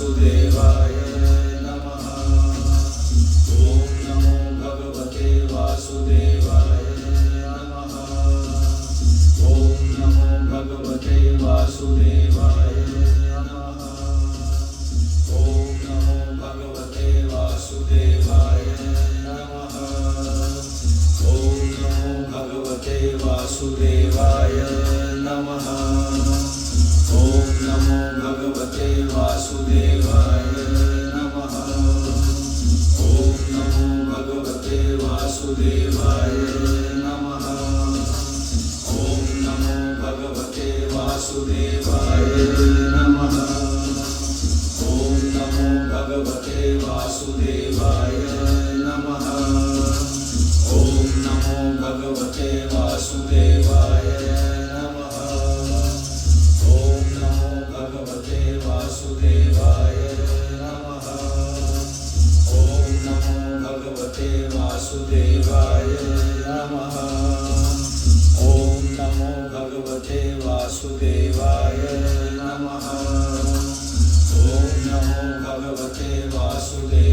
वासुदेवाय नमः। ॐ नमो भगवते वासुदेवाय नमः। ॐ नमो भगवते वासुदेवाय नमः। ॐ नमो भगवते वासुदेवाय नमः। ॐ नमो भगवते वासुदेवाय नमः। ॐ नमो भगवते वासुदेवाय नमः। ॐ नमो भगवते वासुदेवाय नमः। ॐ नमो भगवते वासुदेवाय नमः। ॐ नमो भगवते वासुदेवाय नमः। ॐ नमो भगवते वासुदेवाय नमः। ॐ नमो भगवते वासुदेवाय नमः। ॐ नमो भगवते वासुदेवाय नमः। ॐ नमो भगवते वासुदेवाय नमः। ॐ नमो भगवते वासुदेवाय